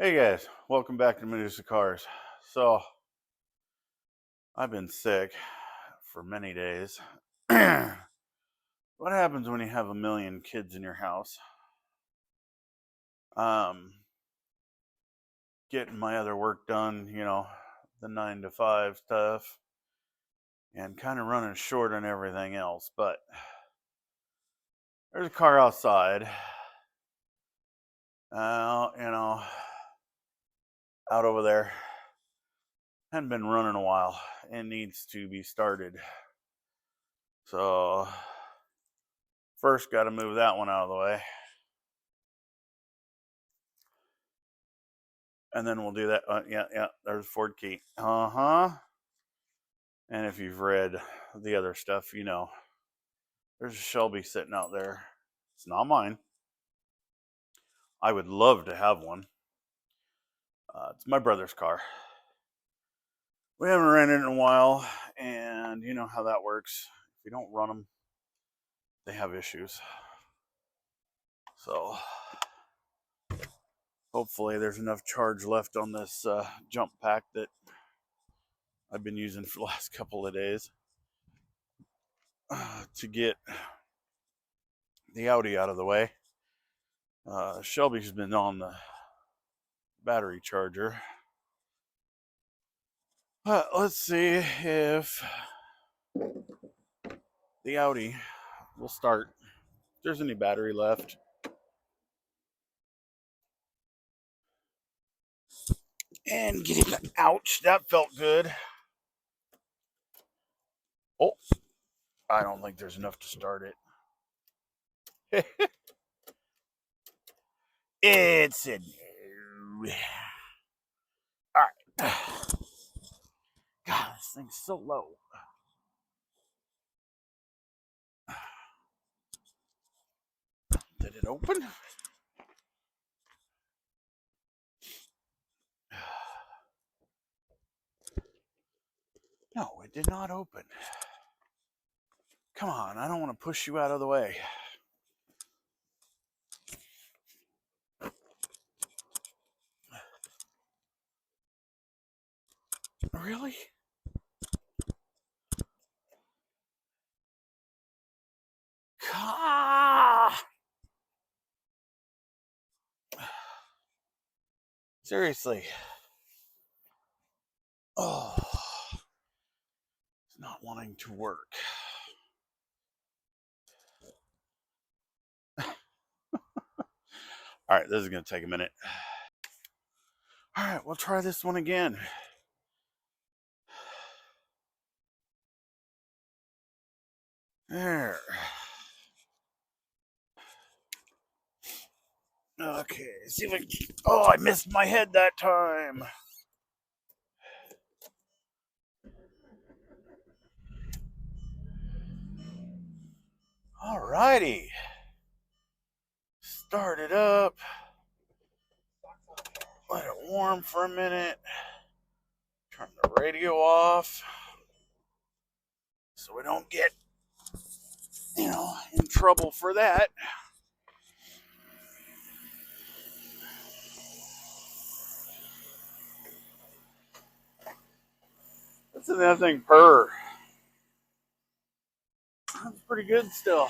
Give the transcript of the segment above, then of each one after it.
Hey guys, welcome back to Medusa Cars. So, I've been sick for many days. What happens when you have a million kids in your house? Um, Getting my other work done, the 9 to 5 stuff, and kind of running short on everything else. But there's a car outside, you know, out over there. Hadn't been running a while. It needs to be started. So, first, got to move that one out of the way. And then we'll do that. Yeah, there's Ford key. And if you've read the other stuff, there's a Shelby sitting out there. It's not mine. I would love to have one. It's my brother's car. We haven't ran it in a while, and you know how that works. If you don't run them, they have issues. So hopefully there's enough charge left on this jump pack that I've been using for the last couple of days to get the Audi out of the way. Shelby's been on the battery charger. Let's see if the Audi will start. If there's any battery left. And get him. Ouch, that felt good. Oh, I don't think there's enough to start it. It's a no. All right. God, this thing's so low. Did it open? No, it did not open. Come on, I don't want to push you out of the way. Really? Ah! Seriously. Oh, it's not wanting to work. All right, this is going to take a minute. All right, we'll try this one again. There. Okay, see if I can... Oh, I missed my head that time. All righty. Start it up. Let it warm for a minute. Turn the radio off so we don't get, in trouble for that. That's another thing, purr. That's pretty good still.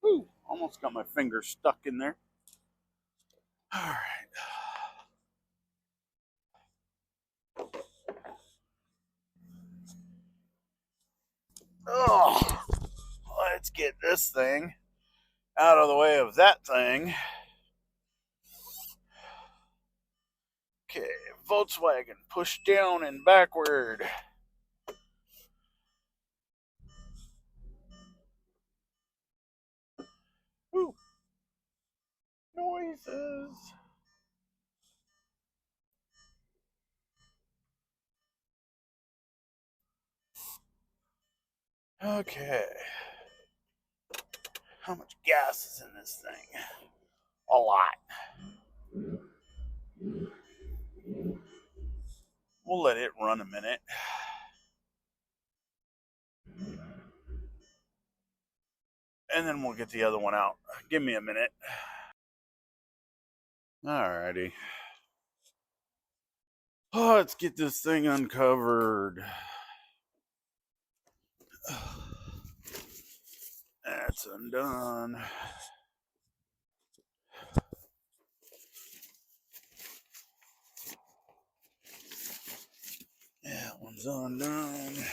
Ooh, almost got my finger stuck in there. All right. Oh, let's get this thing out of the way of that thing. Okay, Volkswagen, push down and backward. Ooh, noises. Okay. How much gas is in this thing? A lot. We'll let it run a minute. and then we'll get the other one out. Give me a minute. Alrighty. Oh, let's get this thing uncovered. That's undone. That one's undone.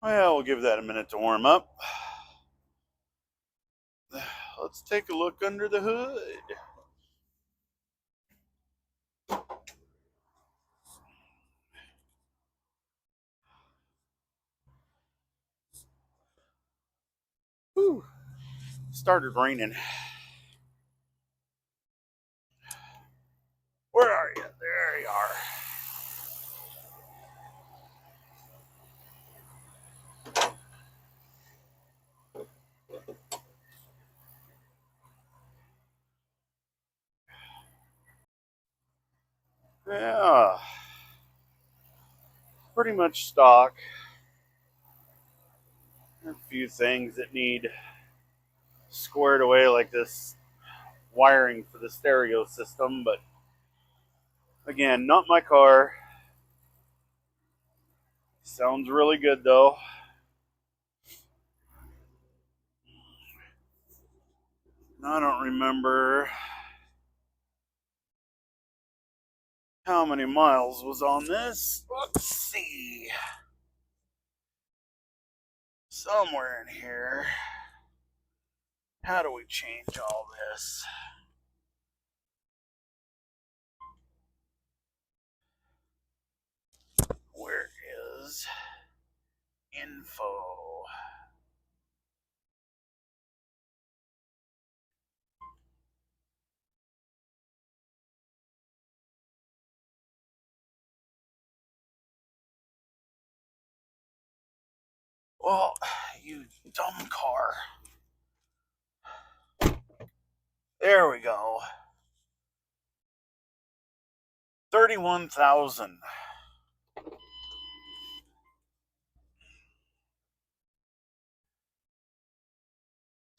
Well, we'll give that a minute to warm up. Let's take a look under the hood. Whew. Started raining. Where are you? There you are. Yeah. Pretty much stock. A few things that need squared away, like this wiring for the stereo system, but again, not my car. Sounds really good though. I don't remember how many miles was on this. Let's see. Somewhere in here. How do we change all this? Where is info? Well, you dumb car. There we go. 31,000.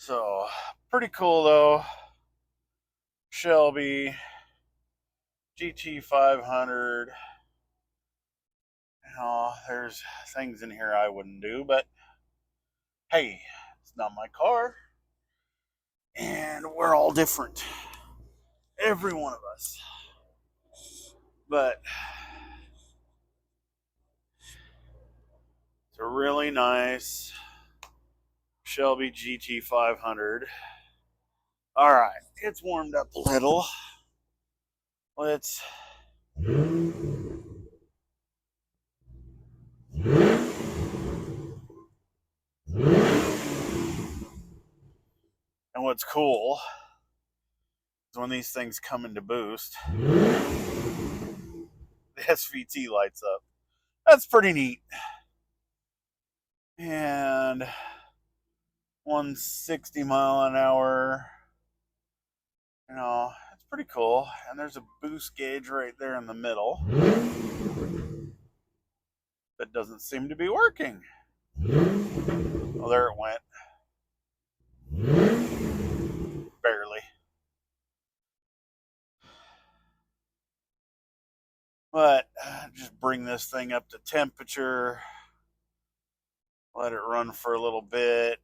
So, pretty cool though. Shelby GT 500. There's things in here I wouldn't do, but hey, it's not my car. And we're all different. Every one of us. But it's a really nice Shelby GT 500. All right, it's warmed up a little. Let's and what's cool is when these things come into boost, the SVT lights up. That's pretty neat. And 160 mile an hour. It's pretty cool. And there's a boost gauge right there in the middle that doesn't seem to be working. Oh, there it went. Barely. But just bring this thing up to temperature. Let it run for a little bit.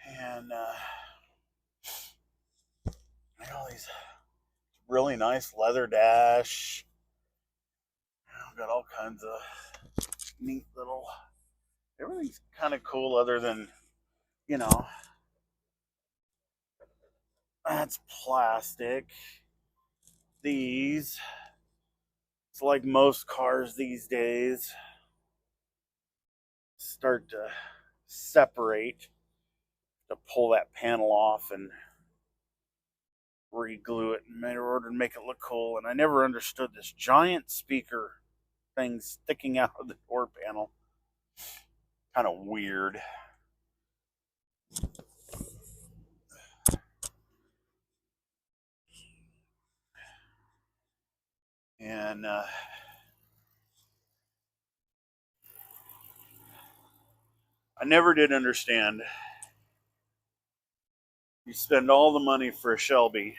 And these really nice leather dash. Got all kinds of neat little. Everything's kind of cool, other than that's plastic. These, it's like most cars these days, start to separate to pull that panel off and re-glue it in order to make it look cool. And I never understood this giant speaker thing sticking out of the door panel. Kind of weird. And I never did understand. You spend all the money for a Shelby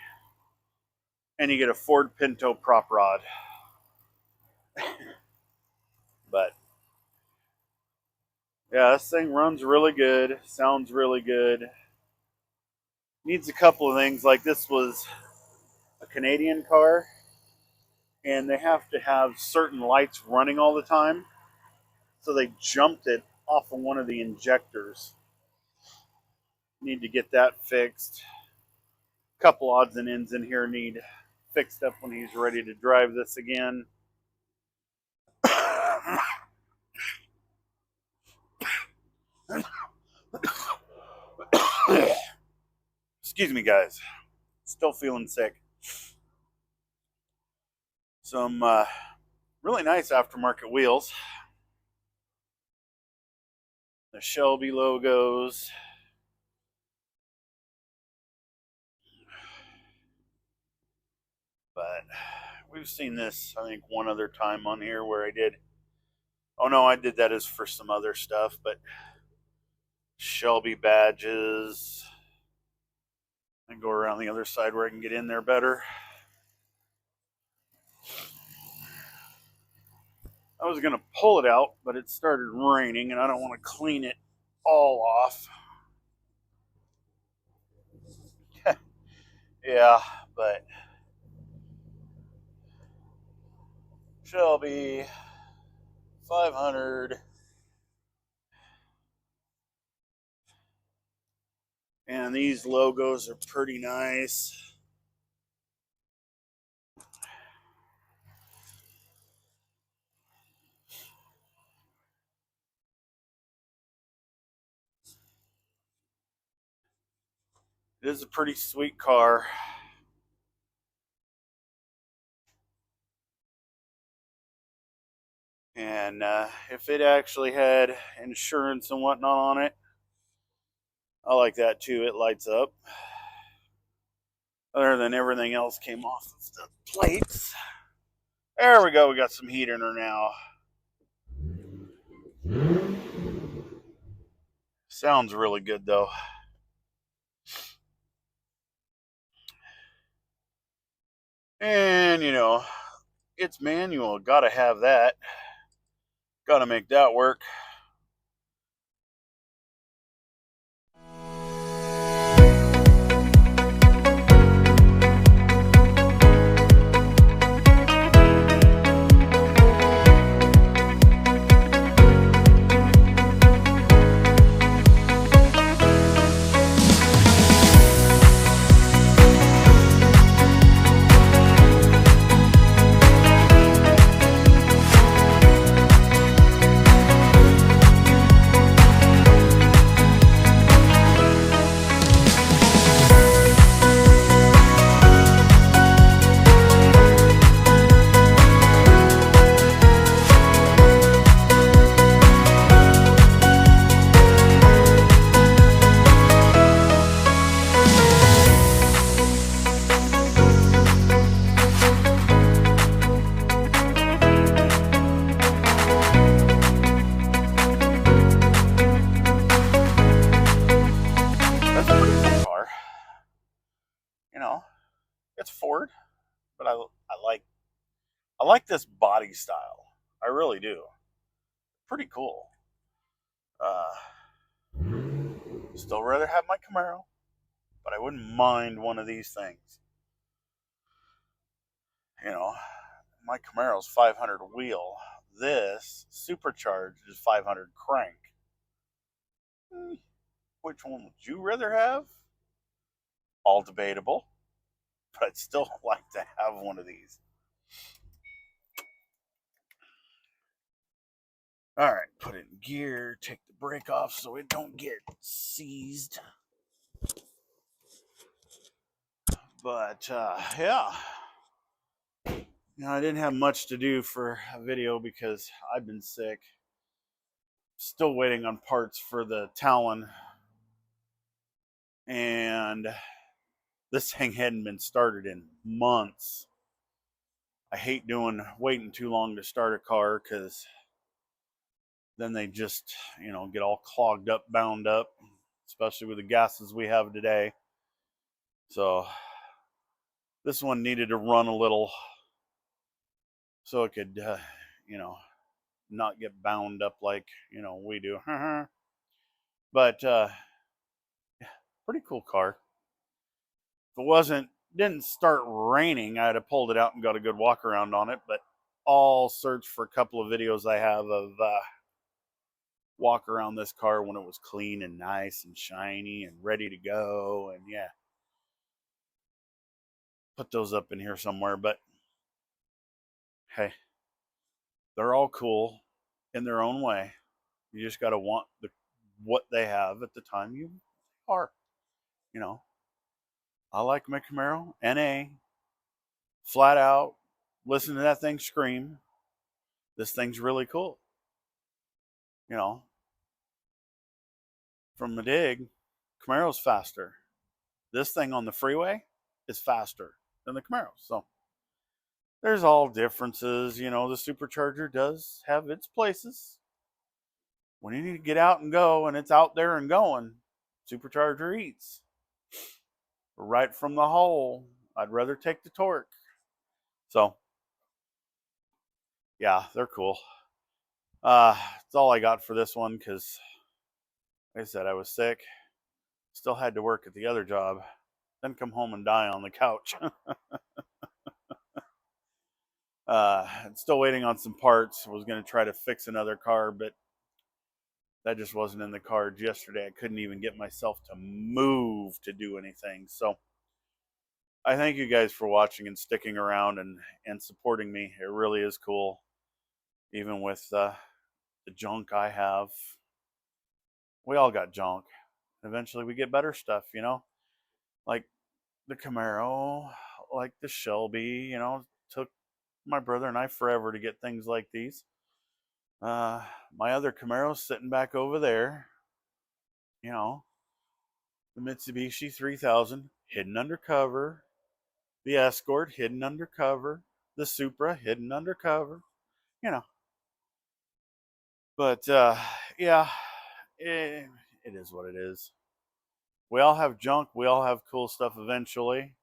and you get a Ford Pinto prop rod. But yeah, this thing runs really good, sounds really good. Needs a couple of things, like this was a Canadian car and they have to have certain lights running all the time. So they jumped it off of one of the injectors. Need to get that fixed. A couple odds and ends in here need fixed up when he's ready to drive this again. Excuse me, guys. Still feeling sick. Some really nice aftermarket wheels. The Shelby logos. But we've seen this, I think, one other time on here where I did. Oh no, I did that as for some other stuff, but Shelby badges. And go around the other side where I can get in there better. I was going to pull it out, but it started raining and I don't want to clean it all off. Yeah, but Shelby 500. And these logos are pretty nice. It is a pretty sweet car. And if it actually had insurance and whatnot on it, I like that too. It lights up. Other than everything else came off of the plates. There we go. We got some heat in her now. Sounds really good though. And you know, it's manual. Gotta have that. Gotta make that work. That's a pretty cool car. You know, it's Ford, but I like this body style. I really do. Pretty cool. Uh, Still rather have my Camaro, but I wouldn't mind one of these things. You know, my Camaro's 500 wheel. This supercharged is 500 crank. Which one would you rather have? All debatable, but I'd still like to have one of these. All right, put it in gear, take the brake off so it don't get seized. But yeah, I didn't have much to do for a video because I've been sick. Still waiting on parts for the Talon, and this thing hadn't been started in months. I hate waiting too long to start a car because then they just, get all clogged up, bound up, especially with the gases we have today. So this one needed to run a little so it could, not get bound up like, we do. But pretty cool car. If it didn't start raining, I'd have pulled it out and got a good walk around on it. But I'll search for a couple of videos I have of walk around this car when it was clean and nice and shiny and ready to go. And yeah, put those up in here somewhere. But hey, they're all cool in their own way. You just got to want what they have at the time you are. I like my Camaro NA, flat out. Listen to that thing scream. This thing's really cool. From the dig, Camaro's faster. This thing on the freeway is faster than the Camaro. So there's all differences. The supercharger does have its places. When you need to get out and go and it's out there and going, supercharger eats. Right from the hole, I'd rather take the torque. So yeah, they're cool. That's all I got for this one because, like I said, I was sick. Still had to work at the other job. Then come home and die on the couch. Still waiting on some parts. I was going to try to fix another car, but that just wasn't in the cards yesterday. I couldn't even get myself to move to do anything. So I thank you guys for watching and sticking around and supporting me. It really is cool. Even with the junk I have. We all got junk. Eventually we get better stuff, like the Camaro, like the Shelby, took my brother and I forever to get things like these. My other Camaro's sitting back over there, the Mitsubishi 3000 hidden under cover, the Escort hidden under cover, the Supra hidden under cover, But yeah, it it is what it is. We all have junk. We all have cool stuff eventually.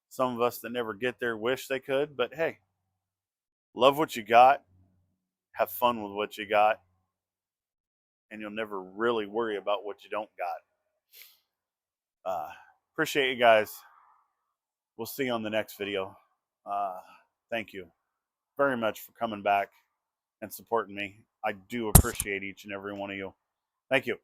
Some of us that never get there wish they could, but hey, love what you got. Have fun with what you got. And you'll never really worry about what you don't got. Appreciate you guys. We'll see you on the next video. Thank you very much for coming back and supporting me. I do appreciate each and every one of you. Thank you.